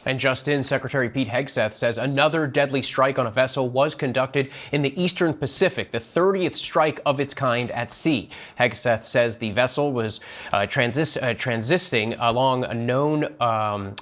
And just in, Secretary Pete Hegseth says another deadly strike on a vessel was conducted in the Eastern Pacific, the 30th strike of its kind at sea. Hegseth says the vessel was transiting along a known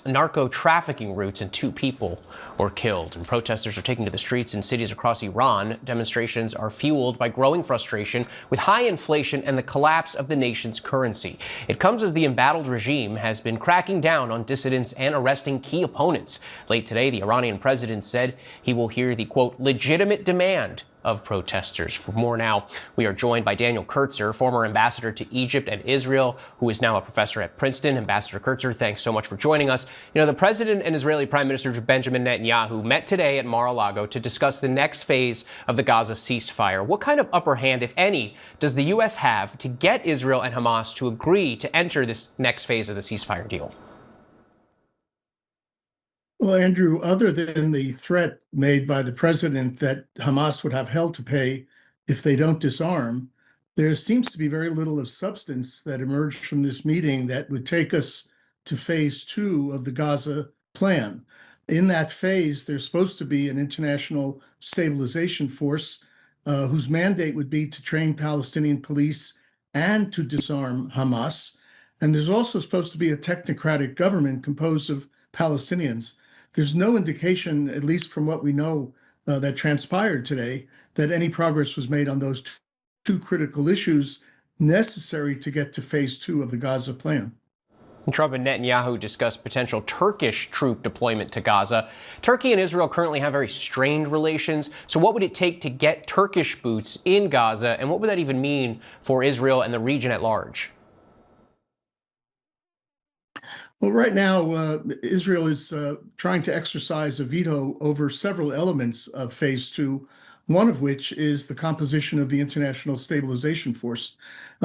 narco trafficking routes, and 2 people were killed. And protesters are taking to the streets in cities across Iran. Demonstrations are fueled by growing frustration with high inflation and the collapse of the nation's currency. It comes as the embattled regime has been cracking down on dissidents and arresting key opponents. Late today, the Iranian president said he will hear the, quote, legitimate demand of protesters. For more now, we are joined by Daniel Kurtzer, former ambassador to Egypt and Israel, who is now a professor at Princeton. Ambassador Kurtzer, thanks so much for joining us. You know, the president and Israeli Prime Minister Benjamin Netanyahu met today at Mar-a-Lago to discuss the next phase of the Gaza ceasefire. What kind of upper hand, if any, does the U.S. have to get Israel and Hamas to agree to enter this next phase of the ceasefire deal? Well, Andrew, other than the threat made by the president that Hamas would have hell to pay if they don't disarm, there seems to be very little of substance that emerged from this meeting that would take us to phase 2 of the Gaza plan. In that phase, there's supposed to be an international stabilization force whose mandate would be to train Palestinian police and to disarm Hamas. And there's also supposed to be a technocratic government composed of Palestinians. There's no indication, at least from what we know that transpired today, that any progress was made on those two critical issues necessary to get to phase 2 of the Gaza plan. Trump and Netanyahu discussed potential Turkish troop deployment to Gaza. Turkey and Israel currently have very strained relations. So what would it take to get Turkish boots in Gaza? And what would that even mean for Israel and the region at large? Well, right now, Israel is trying to exercise a veto over several elements of phase 2, one of which is the composition of the International Stabilization Force.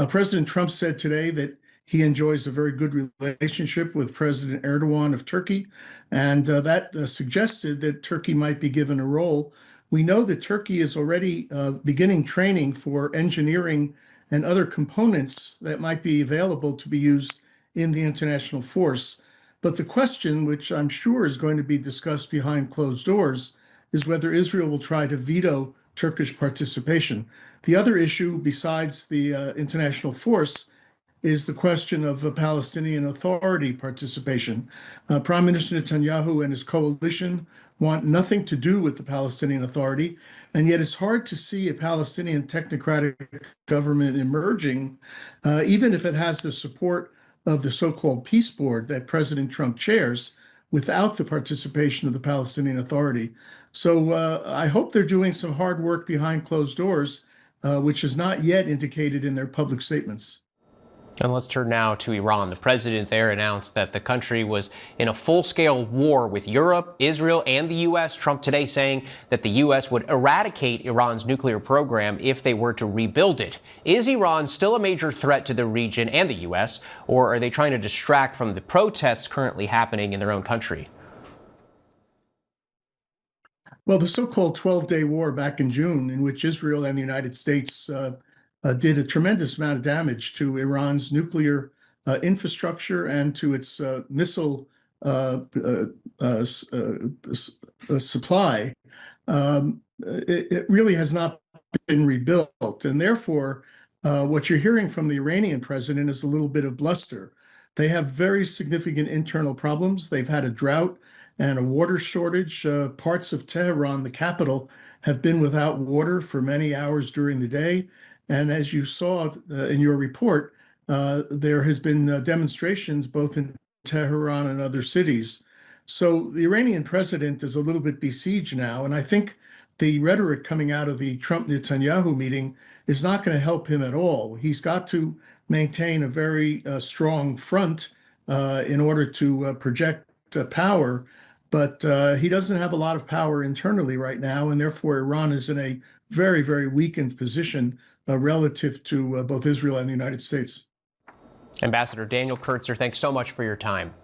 President Trump said today that he enjoys a very good relationship with President Erdogan of Turkey, and that suggested that Turkey might be given a role. We know that Turkey is already beginning training for engineering and other components that might be available to be used in the international force. But the question, which I'm sure is going to be discussed behind closed doors, is whether Israel will try to veto Turkish participation. The other issue, besides the international force, is the question of Palestinian Authority participation. Prime Minister Netanyahu and his coalition want nothing to do with the Palestinian Authority, and yet it's hard to see a Palestinian technocratic government emerging, even if it has the support of the so-called peace board that President Trump chairs, without the participation of the Palestinian Authority. So I hope they're doing some hard work behind closed doors, which is not yet indicated in their public statements. And let's turn now to Iran. The president there announced that the country was in a full-scale war with Europe, Israel, and the U.S. Trump today saying that the U.S. would eradicate Iran's nuclear program if they were to rebuild it. Is Iran still a major threat to the region and the U.S., or are they trying to distract from the protests currently happening in their own country? Well, the so-called 12-day war back in June, in which Israel and the United States did a tremendous amount of damage to Iran's nuclear infrastructure and to its missile supply, it really has not been rebuilt. And therefore, what you're hearing from the Iranian president is a little bit of bluster. They have very significant internal problems. They've had a drought and a water shortage. Parts of Tehran, the capital, have been without water for many hours during the day. And as you saw in your report, there has been demonstrations both in Tehran and other cities. So the Iranian president is a little bit besieged now. And I think the rhetoric coming out of the Trump-Netanyahu meeting is not going to help him at all. He's got to maintain a very strong front in order to project power. But he doesn't have a lot of power internally right now. And therefore, Iran is in a very, very weakened position relative to both Israel and the United States. Ambassador Daniel Kurtzer, thanks so much for your time.